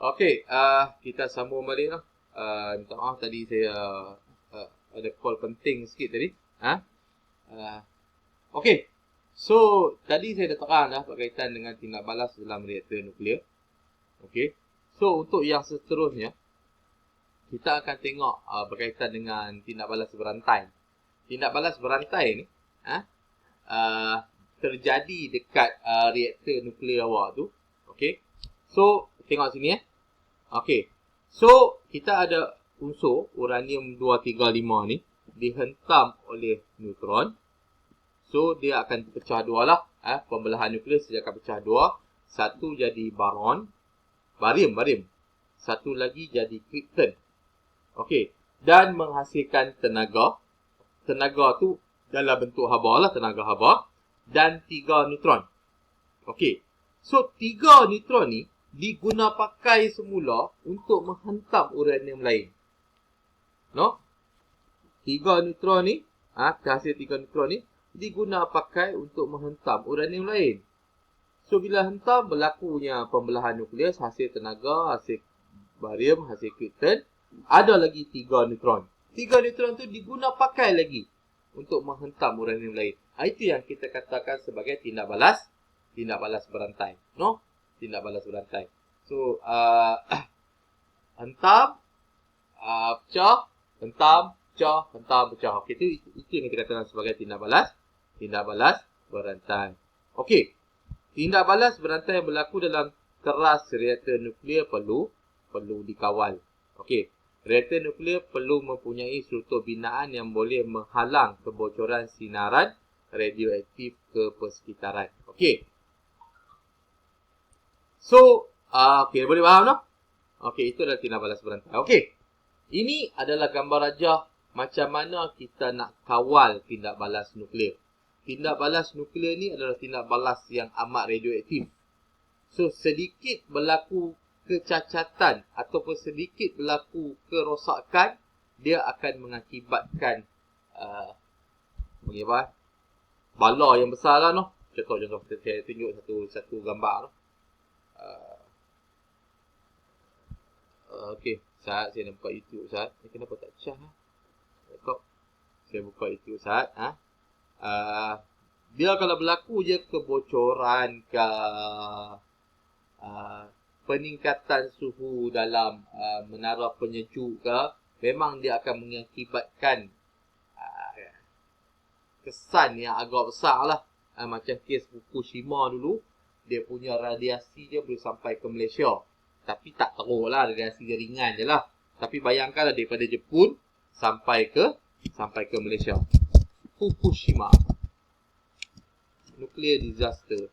Okey, kita sambung balik lah. Minta maaf tadi saya ada call penting sikit tadi. Okey. So, tadi saya dah terang dah berkaitan dengan tindak balas dalam reaktor nuklear. Okey. So, untuk yang seterusnya, kita akan tengok berkaitan dengan tindak balas berantai. Tindak balas berantai ni terjadi dekat reaktor nuklear awak tu. Okey. So, tengok sini Okey. So, kita ada unsur uranium 235 ni dihentam oleh neutron. So, dia akan pecah dua lah. Pembelahan nuklear dia akan pecah dua. Satu jadi barium. Satu lagi jadi krypton. Okey. Dan menghasilkan tenaga. Tenaga tu dalam bentuk haba lah, tenaga haba. Dan 3 neutron. Okey. So, 3 neutron ni diguna pakai semula untuk menghentam uranium lain. 3 neutron ni, hasil 3 neutron ni diguna pakai untuk menghentam uranium lain. So, bila hentam, berlakunya pembelahan nuklear, hasil tenaga, hasil barium, hasil krypton. Ada lagi 3 neutron. 3 neutron tu diguna pakai lagi untuk menghentam uranium lain. Itu yang kita katakan sebagai tindak balas berantai. Tindak balas berantai. So, hentam, pecah, hentam, pecah. Okey, itu yang kita katakan sebagai tindak balas berantai. Okey. Tindak balas berantai yang berlaku dalam keras reaktor nuklear perlu dikawal. Okey. Reaktor nuklear perlu mempunyai struktur binaan yang boleh menghalang kebocoran sinaran radioaktif ke persekitaran. Okey. So, okey, boleh faham tak? Okey, itu adalah tindak balas berantai. Okey. Ini adalah gambar rajah macam mana kita nak kawal tindak balas nuklear. Tindak balas nuklear ni adalah tindak balas yang amat radioaktif. So, sedikit berlaku kecacatan ataupun sedikit berlaku kerosakan, dia akan mengakibatkan bala yang besar lah. Contoh, saya tunjuk satu gambar. Okey, saya nak buka YouTube Ustaz. Kenapa tak cah? Saya buka YouTube Ustaz. Dia kalau berlaku je kebocoran ke peningkatan suhu dalam menara penyejuk ke, memang dia akan mengakibatkan kesan yang agak besar lah. Macam kes Fukushima dulu, dia punya radiasi je boleh sampai ke Malaysia. Tapi tak teruk lah, radiasi dia ringan je lah. Tapi bayangkanlah daripada Jepun sampai ke Malaysia. Fukushima. Nuclear disaster.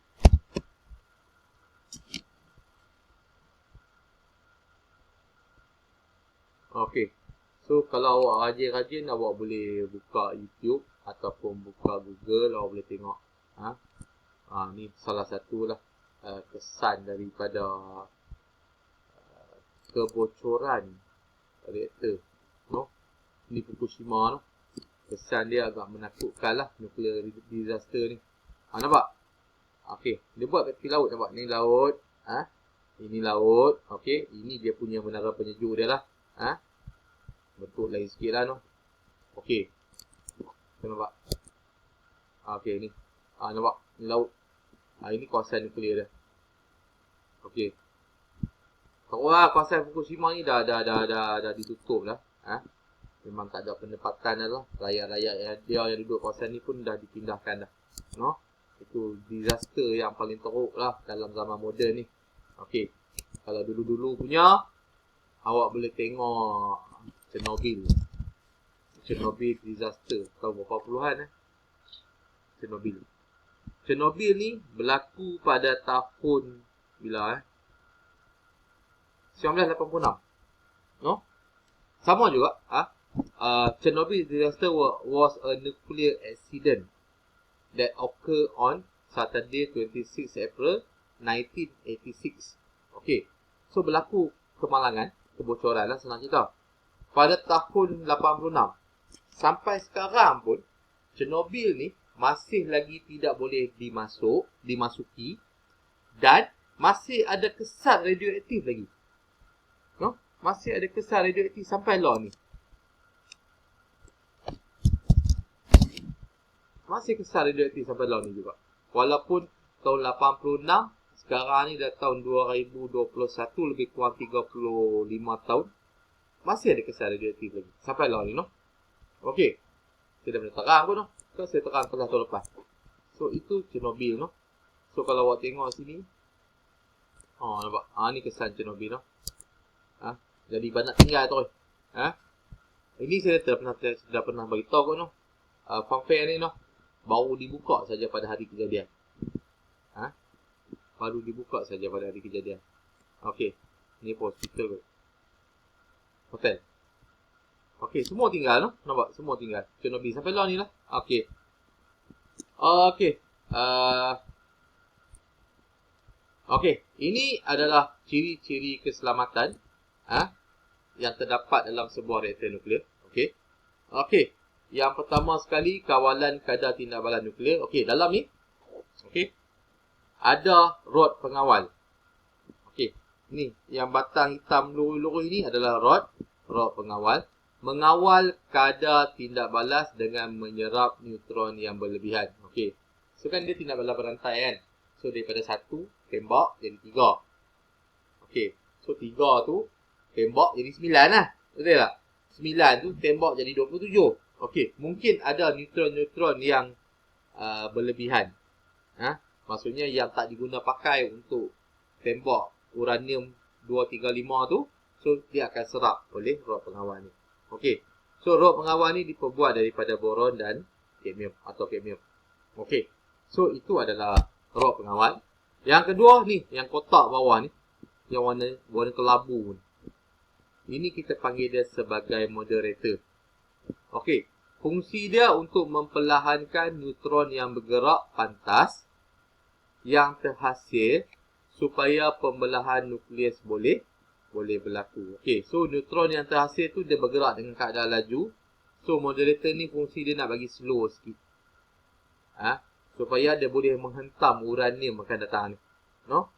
Okey. So, kalau awak rajin-rajin, awak boleh buka YouTube ataupun buka Google, awak boleh tengok. Ni salah satu lah kesan daripada kebocoran reaktor. Ni Fukushima . Kesan dia agak menakutkan lah, nuclear disaster ni. Nampak? Okey, dia buat kat tepi laut, nampak? Ni laut. Ini laut. Okey, ini dia punya menara penyejuk dia lah. Bentuk lain sikit lah Okey. Nampak? Okey, ni. Nampak? Ni laut. Ini kawasan nuklear dia. Okey. Kawasan Fukushima ni dah ditutup lah. Memang tak ada pendapatan dah lah. Rakyat-rakyat dia yang duduk kawasan ni pun dah dipindahkan dah. Itu disaster yang paling teruk lah dalam zaman moden ni. Okey. Kalau dulu-dulu punya, awak boleh tengok Chernobyl disaster. Tahun berapa puluhan Chernobyl ni berlaku pada tahun bila 1986. Sama juga. Chernobyl disaster was a nuclear accident that occurred on Saturday 26 April 1986. Okey. So, berlaku kemalangan, kebocoran lah senang cerita. Pada tahun 86. Sampai sekarang pun, Chernobyl ni masih lagi tidak boleh dimasuki dan masih ada kesan radioaktif lagi. No? Masih ada kesan radioaktif sampai lah ni. Masih kesan radioaktif sampai lah ni juga. Walaupun tahun 86, sekarang ni dah tahun 2021, lebih kurang 35 tahun. Masih ada kesan radioaktif lagi. Sampai lah ni, no? Okey. Saya dah boleh terang pun, no? Kan saya terang pada tahun lepas. So, itu Chernobyl, no? So, kalau awak tengok sini. Nampak? Ni kesan Chernobyl, no? Jadi, banyak tinggal tu. Ini saya dah pernah beritahu kot, no? Funfair ni, no? Baru dibuka saja pada hari kejadian. Baru dibuka saja pada hari kejadian. Okey. Ni pun hospital kot. Hotel. Okey, semua tinggal, no? Nampak? Semua tinggal. Chernobyl. Sampai lah ni lah. Okey. Okey. Okey. Ini adalah ciri-ciri keselamatan yang terdapat dalam sebuah reaktor nuklear. Okey. Okey. Yang pertama sekali, kawalan kadar tindak balas nuklear. Okey, dalam ni. Okey. Ada rod pengawal. Okey. Ni, yang batang hitam lurus-lurus ini adalah rod pengawal. Mengawal kadar tindak balas dengan menyerap neutron yang berlebihan. Okey. So kan dia tindak balas berantai kan. So daripada 1 tembak jadi 3. Okey. So 3 tu tembak jadi 9 lah. Betul tak? 9 tu tembak jadi 27. Okey. Mungkin ada neutron-neutron yang berlebihan. Maksudnya yang tak diguna pakai untuk tembak uranium 235 tu. So dia akan serap oleh rod pengawal ni. Okey. So rod pengawal ni diperbuat daripada boron dan kadmium atau kadmium. Okey. So itu adalah rod pengawal. Yang kedua ni, yang kotak bawah ni, yang warna kelabu ni. Ini kita panggil dia sebagai moderator. Okey. Fungsi dia untuk memperlahankan neutron yang bergerak pantas yang terhasil supaya pembelahan nukleus boleh berlaku. Okey, so neutron yang terhasil tu dia bergerak dengan keadaan laju. So moderator ni fungsi dia nak bagi slow sikit. Supaya dia boleh menghentam uranium akan datang ni. No?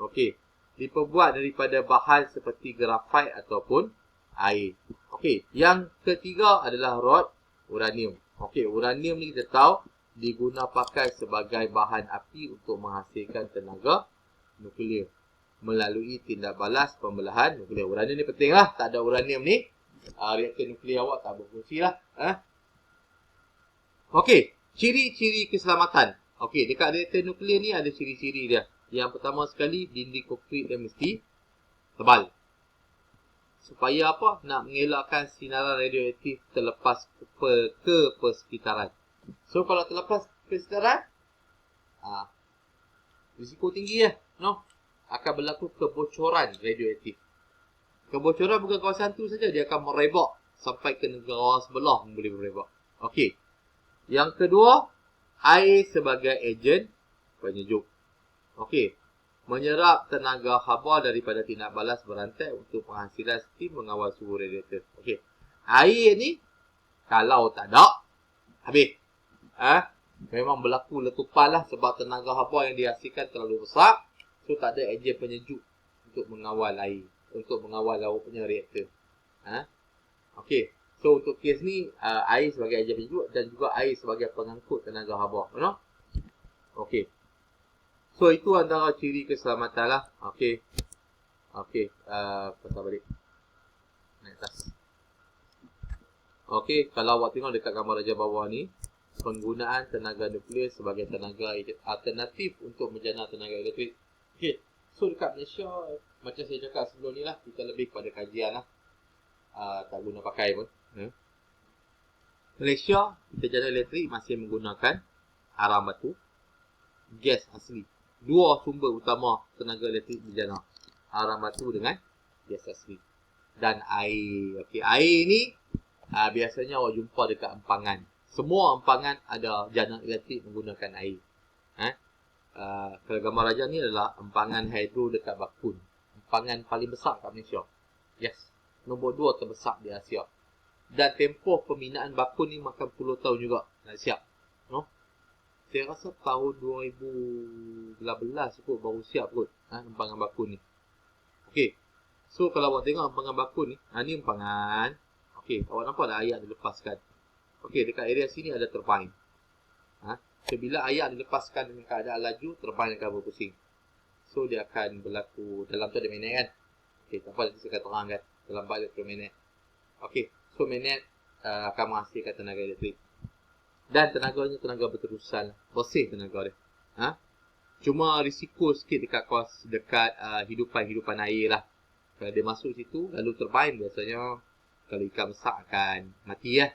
Okey. Diperbuat daripada bahan seperti grafit ataupun air. Okey, yang ketiga adalah rod uranium. Okey, uranium ni kita tahu diguna pakai sebagai bahan api untuk menghasilkan tenaga nuklear melalui tindak balas pembelahan nuklear. Uranium ni penting lah. Tak ada uranium ni, reaktor nuklear awak tak berfungsi lah. Okey, ciri-ciri keselamatan. Okey, dekat reaktor nuklear ni ada ciri-ciri dia. Yang pertama sekali, dinding konkrit dia mesti tebal. Supaya apa? Nak mengelakkan sinaran radioaktif terlepas ke persekitaran. So kalau terlepas ke persekitaran, risiko tinggi lah, no? Akan berlaku kebocoran radioaktif. Kebocoran bukan kawasan tu saja, dia akan merebak sampai ke negara sebelah boleh merebak. Okey. Yang kedua, air sebagai ejen penyejuk. Okey. Menyerap tenaga haba daripada tindak balas berantai untuk penghasilan steam mengawal suhu radiator. Okey. Air ni kalau tak ada, habis. Memang berlaku letupan lah sebab tenaga haba yang dihasilkan terlalu besar. So tak ada ejen penyejuk untuk mengawal air, untuk mengawal laut punya reaktor. Okey. So untuk kes ni, air sebagai ejen penyejuk dan juga air sebagai pengangkut tenaga haba. You know? Okey. So itu antara ciri keselamatan lah. Okey. Okey. Pasal balik. Naik atas. Okey. Kalau awak tengok dekat gambar raja bawah ni, penggunaan tenaga nuklear sebagai tenaga alternatif untuk menjana tenaga elektrik. Okey. So dekat Malaysia, macam saya cakap sebelum ni lah, kita lebih kepada kajian lah. Tak guna pakai pun. Malaysia, kita jana elektrik masih menggunakan arang batu, gas asli. Dua sumber utama tenaga elektrik dijana. Arang batu dengan gas asli. Dan air. Okey, air ni biasanya awak jumpa dekat empangan. Semua empangan ada jana elektrik menggunakan air. Kalau gambar raja ni adalah empangan hidro dekat Bakun. Empangan paling besar kat Malaysia. Yes. Nombor 2 terbesar di Asia. Dan tempoh pembinaan Bakun ni makan puluh tahun juga nak siap. No? Saya rasa tahun 2018 kot baru siap kot empangan Bakun ni. Okey. So kalau awak tengok empangan bakun ni, ni empangan. Okey, awak nampak tak ayak dilepaskan? Okey, dekat area sini ada turbine. So bila ayak dilepaskan dengan keadaan laju, turbine akan berpusing. So dia akan berlaku, dalam tu ada magnet kan. Okey, tak apa nanti saya akan terangkan dalam bab elektromagnet. Okey, so magnet akan menghasilkan tenaga elektrik. Dan tenaganya tenaga berterusan, bersih tenaga dia. Cuma risiko sikit dekat hidupan air lah. Kalau dia masuk situ, lalu turbine biasanya kalau ikan besar akan mati lah.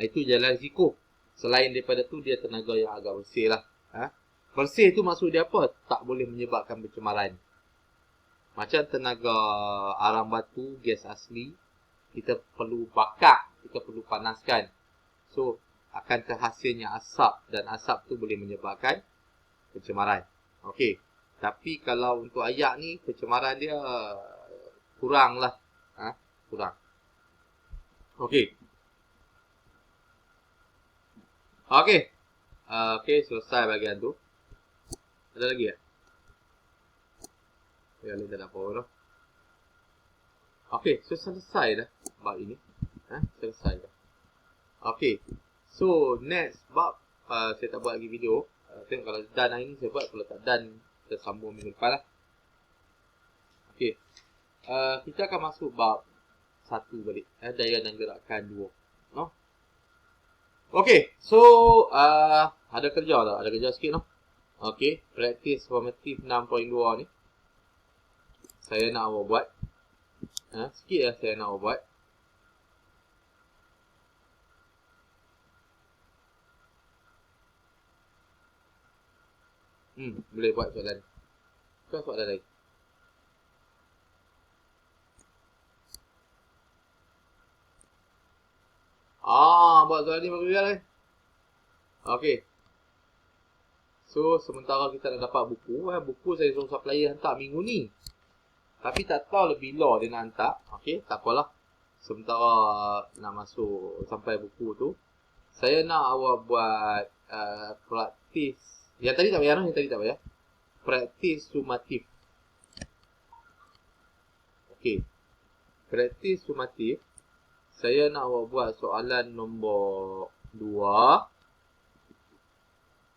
Itu jalan risiko. Selain daripada tu, dia tenaga yang agak bersih lah. Bersih tu maksud dia apa? Tak boleh menyebabkan pencemaran. Macam tenaga arang batu, gas asli, kita perlu bakar, kita perlu panaskan. So, akan terhasilnya asap dan asap tu boleh menyebabkan pencemaran. Okey. Tapi kalau untuk ayak ni, pencemaran dia kurang lah. Kurang. Okey. Okey. Okey, selesai bahagian tu. Ada lagi tak? Ya, lain tak ada apa dah. Okey, so selesai dah bab ini. Selesai dah. Okey. So, next bab saya tak buat lagi video. Tengok kalau done hari ni saya buat, kalau tak done kita sambung minggu depan lah. Okey. Kita akan masuk bab 1 balik. Daya dan gerakan 2. No? Okey. So, ada kerja tak? Ada kerja sikit no? Okey. Practice formative 6.2 ni. Saya nak awak buat. Sikit lah saya nak awak buat. Boleh buat soalan. Bukan soalan lain. Buat soalan ni bagus lah. Okey. So, sementara kita nak dapat buku. Buku saya suruh supplier hantar minggu ni. Tapi tak tahu lah bila dia nak hantar. Okey, tak apalah. Sementara nak masuk sampai buku tu, saya nak awak buat praktis. Yang tadi tak payah no? Yang tadi tak payah. Praktis sumatif. Okey. Praktis sumatif. Saya nak awak buat soalan nombor 2.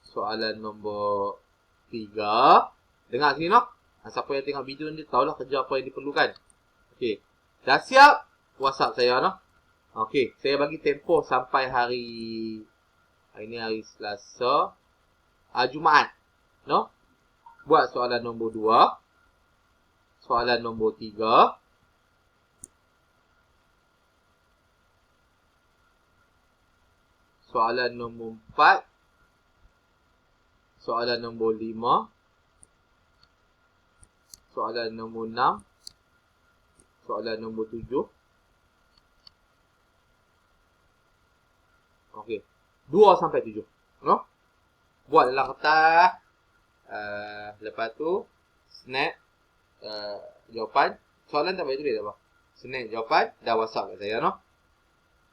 Soalan nombor 3. Dengar sini no? Siapa yang tengok video ni tahulah kerja apa yang diperlukan. Okey. Dah siap? WhatsApp saya no? Okey, saya bagi tempoh sampai hari ni hari Selasa, Jumaat. No? Buat soalan nombor 2. Soalan nombor 3. Soalan nombor 4. Soalan nombor 5. Soalan nombor 6. Soalan nombor 7. Okey. 2 sampai 7. No? Buat dalam kertas. Lepas tu, snap jawapan. Soalan tak payah tulis tak apa. Snap jawapan. Dah WhatsApp kat saya, no?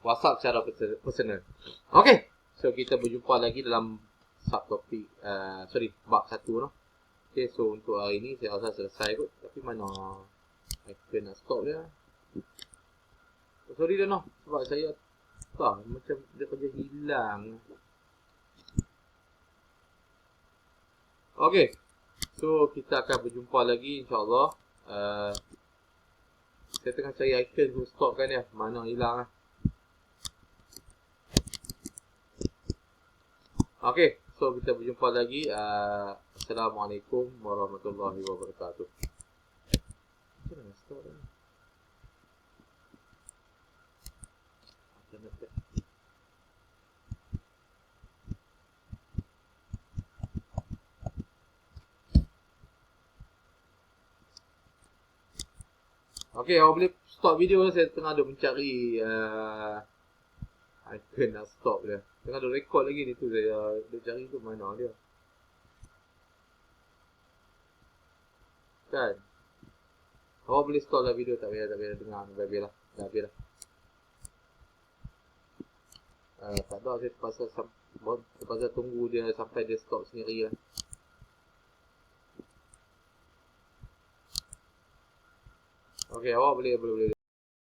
WhatsApp secara personal. Okey. So, kita berjumpa lagi dalam subtopik. Bab 1, no? Okay, so untuk hari ni saya rasa selesai kot. Tapi mana icon nak stop dia. Sorry dah no. Sebab saya macam dia kerja hilang. Okay. So kita akan berjumpa lagi insyaAllah. Saya tengah cari icon untuk stopkan dia. Mana hilang lah. Okay. So kita berjumpa lagi. Assalamualaikum warahmatullahi wabarakatuh. Okay, awak boleh stop video. Saya tengah ada mencari icon nak stop dia. Tengah ada record lagi ni tu. Saya cari tu mana dia. Kan? Awak boleh stop lah video. Tak payah dengar. Biarlah. Dah biarlah. Tak tahu saya terpaksa tunggu dia sampai dia stop sendiri lah. Okey, awak boleh